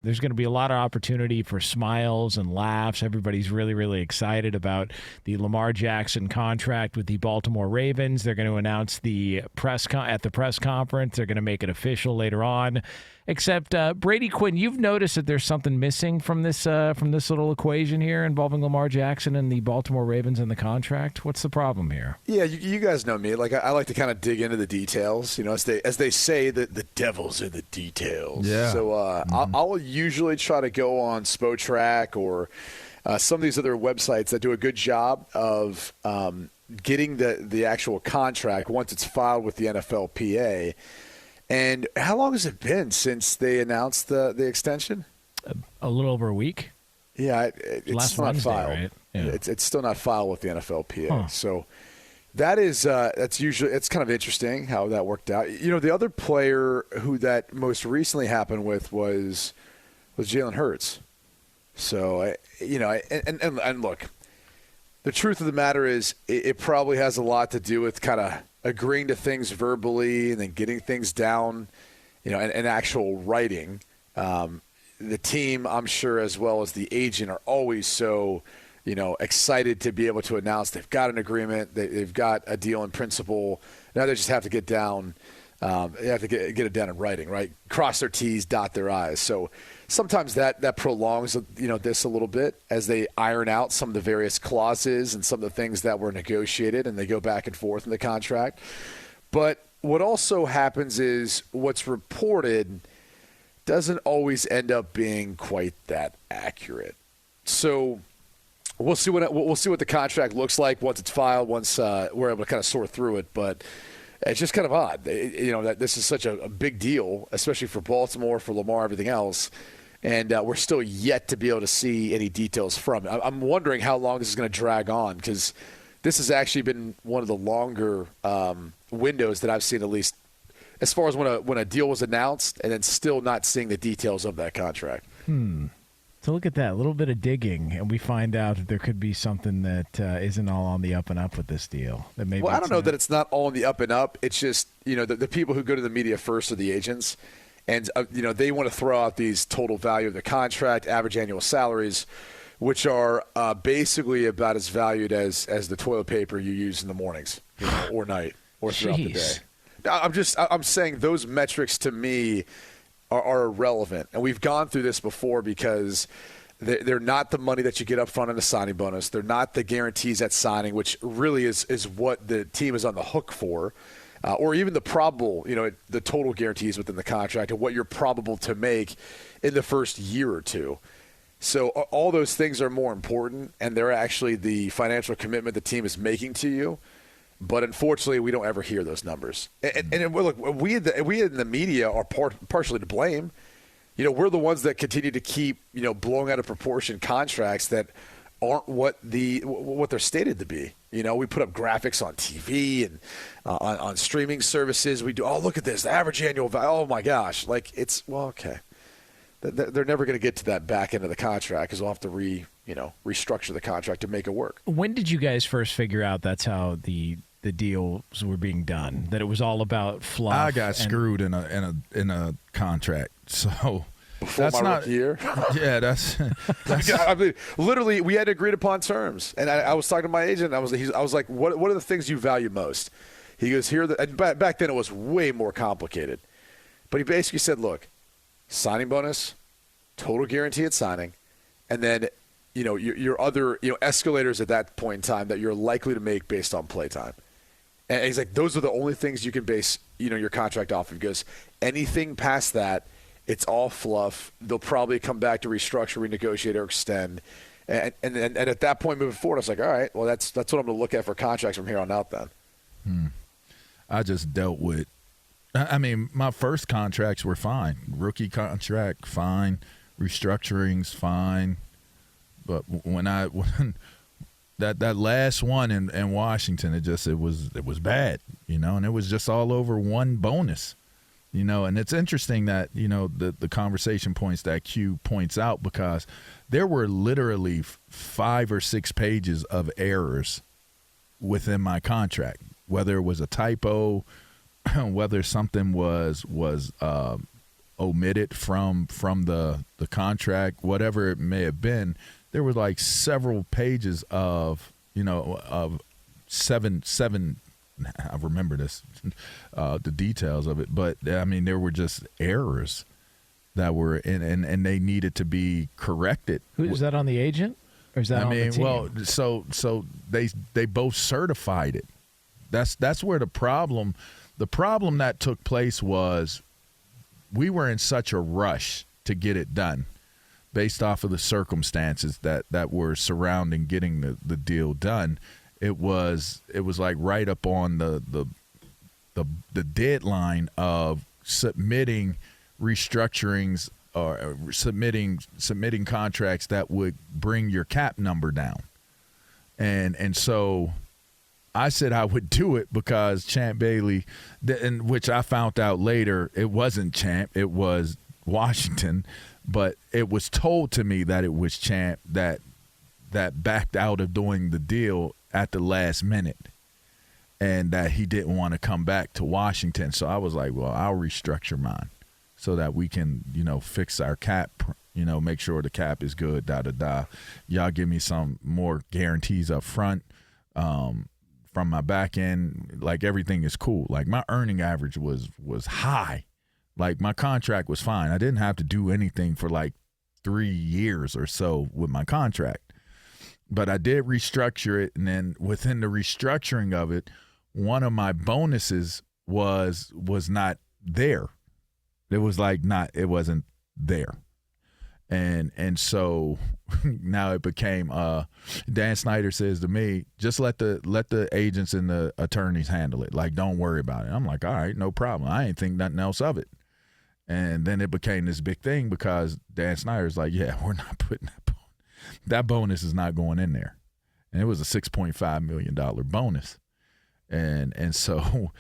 There's going to be a lot of opportunity for smiles and laughs. Everybody's really, really excited about the Lamar Jackson contract with the Baltimore Ravens. They're going to announce the at the press conference. They're going to make it official later on. Except Brady Quinn, you've noticed that there's something missing from this little equation here involving Lamar Jackson and the Baltimore Ravens and the contract. What's the problem here? Yeah, you guys know me. Like I like to kind of dig into the details. You know, as they say, that the devil's in the details. Yeah. So I'll usually try to go on SpoTrack or some of these other websites that do a good job of getting the actual contract once it's filed with the NFLPA. And how long has it been since they announced the extension? A little over a week. Yeah, it's last not Wednesday, filed. right? Yeah. It's still not filed with the NFLPA. Huh. So that's usually it's kind of interesting how that worked out. You know, the other player who that most recently happened with was Jalen Hurts. So and look, the truth of the matter is it probably has a lot to do with kind of agreeing to things verbally and then getting things down, you know, and actual writing. The team, I'm sure, as well as the agent, are always so, you know, excited to be able to announce they've got an agreement, they've got a deal in principle. Now they just have to get down. They have to get it down in writing, right? Cross their T's, dot their I's. So sometimes that prolongs, you know, this a little bit as they iron out some of the various clauses and some of the things that were negotiated, and they go back and forth in the contract. But what also happens is what's reported doesn't always end up being quite that accurate. So we'll see what the contract looks like once it's filed, once we're able to kind of sort through it. But it's just kind of odd, you know, that this is such a big deal, especially for Baltimore, for Lamar, everything else. And we're still yet to be able to see any details from it. I'm wondering how long this is going to drag on, because this has actually been one of the longer windows that I've seen, at least as far as when a deal was announced and then still not seeing the details of that contract. So look at that, a little bit of digging, and we find out that there could be something that isn't all on the up and up with this deal. That maybe I don't know that it's not all on the up and up. It's just, you know, the people who go to the media first are the agents. And, you know, they want to throw out these total value of the contract, average annual salaries, which are basically about as valued as the toilet paper you use in the mornings, you know, or night or throughout the day. I'm saying those metrics to me are irrelevant. And we've gone through this before because they're not the money that you get up front in a signing bonus. They're not the guarantees at signing, which really is what the team is on the hook for. Or even the probable, you know, the total guarantees within the contract and what you're probable to make in the first year or two. So all those things are more important, and they're actually the financial commitment the team is making to you. But unfortunately, we don't ever hear those numbers. And look, we in the media are partially to blame. You know, we're the ones that continue to keep, you know, blowing out of proportion contracts that aren't what they're stated to be. You know, we put up graphics on TV and on streaming services. We do, oh, look at this, the average annual value. Oh, my gosh. Like, it's, well, okay. They're never going to get to that back end of the contract because we'll have to restructure the contract to make it work. When did you guys first figure out that's how the deals were being done? That it was all about fluff? I got screwed in a contract. So before that's my rookie year? Yeah, that's I mean, literally, we had agreed upon terms. And I was talking to my agent, and I was like, what are the things you value most? He goes, and back then it was way more complicated. But he basically said, look, signing bonus, total guarantee at signing, and then, you know, your other, you know, escalators at that point in time that you're likely to make based on play time. And he's like, those are the only things you can base, you know, your contract off of. Because anything past that, it's all fluff. They'll probably come back to restructure, renegotiate, or extend. And at that point moving forward, I was like, all right, well, that's what I'm going to look at for contracts from here on out then. I just dealt with, I mean, my first contracts were fine. Rookie contract, fine. Restructurings, fine. But when that last one in Washington, it was bad, you know, and it was just all over one bonus, you know. And it's interesting that, you know, the conversation points that Q points out, because there were literally 5 or 6 pages of errors within my contract, whether it was a typo, whether something was omitted from the contract, whatever it may have been. There were like several pages of seven. I remember this, the details of it, but I mean there were just errors that were and they needed to be corrected. Who is that on the agent? Or is that on the team? Well, so they both certified it. That's where the problem that took place was we were in such a rush to get it done based off of the circumstances that were surrounding getting the deal done. It was like right up on the deadline of submitting restructurings or submitting contracts that would bring your cap number down. And so I said I would do it because Champ Bailey, and which I found out later, it wasn't Champ, it was Washington, but it was told to me that it was Champ that backed out of doing the deal at the last minute and that he didn't want to come back to Washington. So I was like, well, I'll restructure mine so that we can, fix our cap, make sure the cap is good, da-da-da. Y'all give me some more guarantees up front. From my back end, like everything is cool. Like my earning average was high. Like my contract was fine. I didn't have to do anything for like 3 years or so with my contract. But I did restructure it, and then within the restructuring of it, one of my bonuses was not there. It was like it wasn't there. And so now it became Dan Snyder says to me, just let the agents and the attorneys handle it. Like, don't worry about it. I'm like, all right, no problem. I ain't think nothing else of it. And then it became this big thing because Dan Snyder's like, yeah, we're not putting that bonus is not going in there. And it was a $6.5 million bonus. And so,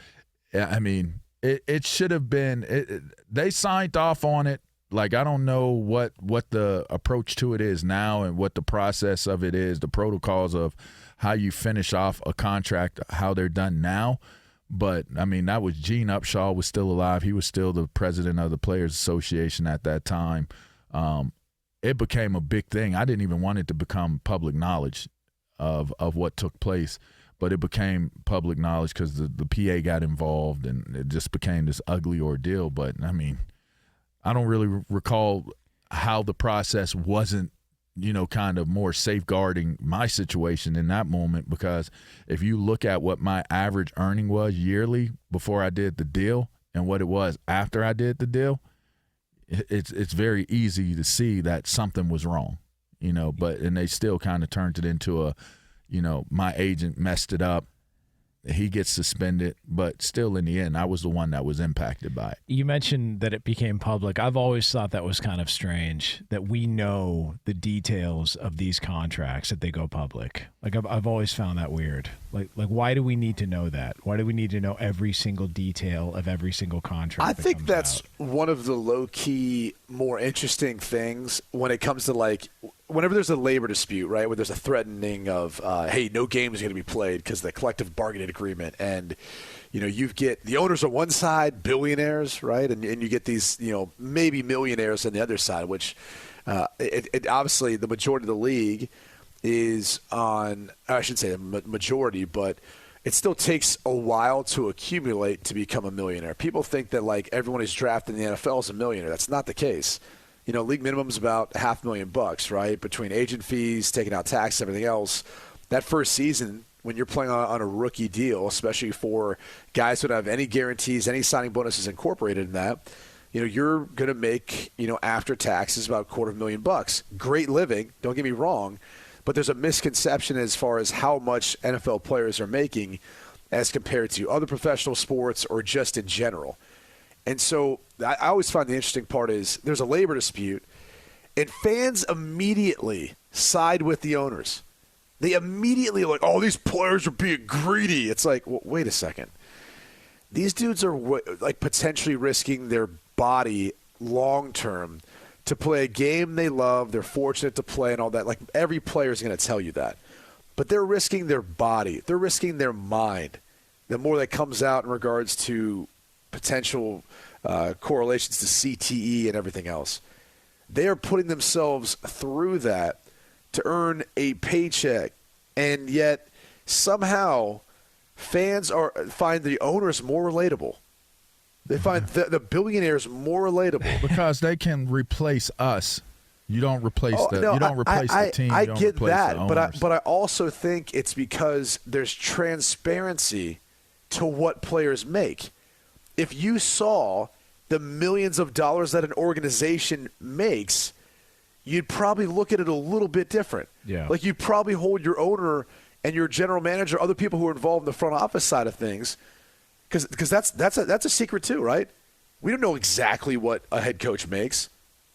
I mean, it should have been they signed off on it. Like, I don't know what the approach to it is now and what the process of it is, the protocols of how you finish off a contract, how they're done now. But, I mean, that was Gene Upshaw was still alive. He was still the president of the Players Association at that time. It became a big thing. I didn't even want it to become public knowledge of what took place. But it became public knowledge because the PA got involved, and it just became this ugly ordeal. But, I mean, I don't really recall how the process wasn't, kind of more safeguarding my situation in that moment, because if you look at what my average earning was yearly before I did the deal and what it was after I did the deal, it's very easy to see that something was wrong, and they still kind of turned it into my agent messed it up. He gets suspended, but still in the end, I was the one that was impacted by it. You mentioned that it became public. I've always thought that was kind of strange that we know the details of these contracts that they go public. Like I've always found that weird. Like why do we need to know that? Why do we need to know every single detail of every single contract? I think that's one of the low-key, more interesting things when it comes to whenever there's a labor dispute, right, where there's a threatening of, hey, no game is going to be played because of the collective bargaining agreement, and you get the owners on one side, billionaires, right, and you get these maybe millionaires on the other side, which it obviously the majority of the league is on. I should say the majority, but it still takes a while to accumulate to become a millionaire. People think that everyone who's drafted in the NFL is a millionaire. That's not the case. League minimum is about $500,000, right? Between agent fees, taking out tax, everything else. That first season, when you're playing on a rookie deal, especially for guys who don't have any guarantees, any signing bonuses incorporated in that, you're going to make, after taxes, about $250,000. Great living, don't get me wrong, but there's a misconception as far as how much NFL players are making as compared to other professional sports or just in general. And so I always find the interesting part is there's a labor dispute, and fans immediately side with the owners. They immediately are like, oh, these players are being greedy. It's like, well, wait a second. These dudes are potentially risking their body long-term to play a game they love, they're fortunate to play and all that. Every player is going to tell you that. But they're risking their body. They're risking their mind. The more that comes out in regards to potential correlations to CTE and everything else. They are putting themselves through that to earn a paycheck, and yet somehow fans find the owners more relatable. They find the billionaires more relatable because they can replace us. You don't replace the team. I you don't get replace that, the owners. but I also think it's because there's transparency to what players make. If you saw the millions of dollars that an organization makes, you'd probably look at it a little bit different. Yeah. Like you'd probably hold your owner and your general manager, other people who are involved in the front office side of things, because that's a secret too, right? We don't know exactly what a head coach makes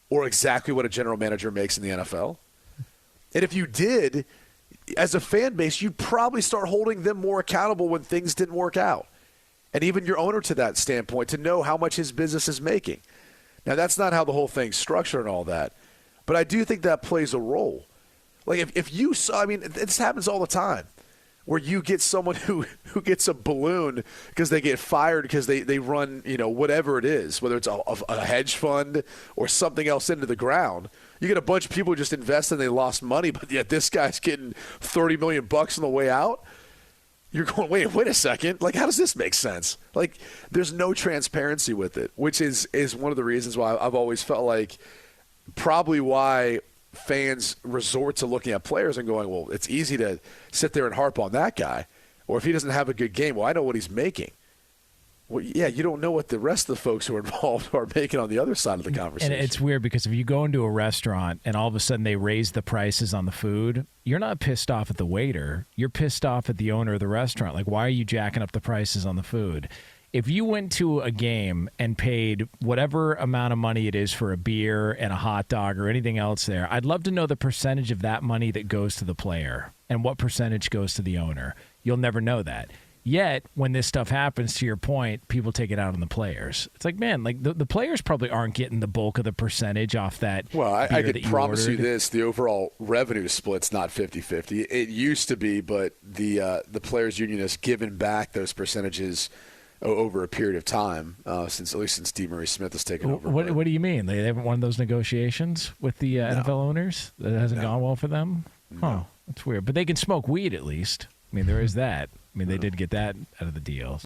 or exactly what a general manager makes in the NFL. And if you did, as a fan base, you'd probably start holding them more accountable when things didn't work out. And even your owner to that standpoint, to know how much his business is making. Now, that's not how the whole thing's structured and all that. But I do think that plays a role. Like, if you saw, I mean, this happens all the time, where you get someone who gets a balloon because they get fired because they run, whatever it is, whether it's a hedge fund or something else into the ground. You get a bunch of people who just invest and they lost money, but yet this guy's getting $30 million on the way out. You're going, wait a second. Like, how does this make sense? Like, there's no transparency with it, which is one of the reasons why I've always felt like probably why fans resort to looking at players and going, well, it's easy to sit there and harp on that guy. Or if he doesn't have a good game, well, I know what he's making. Well, yeah, you don't know what the rest of the folks who are involved are making on the other side of the conversation. And it's weird because if you go into a restaurant and all of a sudden they raise the prices on the food, you're not pissed off at the waiter. You're pissed off at the owner of the restaurant. Like, why are you jacking up the prices on the food? If you went to a game and paid whatever amount of money it is for a beer and a hot dog or anything else there, I'd love to know the percentage of that money that goes to the player and what percentage goes to the owner. You'll never know that. Yet, when this stuff happens, to your point, people take it out on the players. It's like, man, like the players probably aren't getting the bulk of the percentage off that. Well, I could promise ordered. you this: the overall revenue split's not 50-50. It used to be, but the players' union has given back those percentages over a period of time since Steve Murray Smith has taken over. What do you mean? They haven't won those negotiations with the NFL owners? That hasn't gone well for them? No. Huh, that's weird. But they can smoke weed at least. I mean, there is that. I mean, they did get that out of the deal.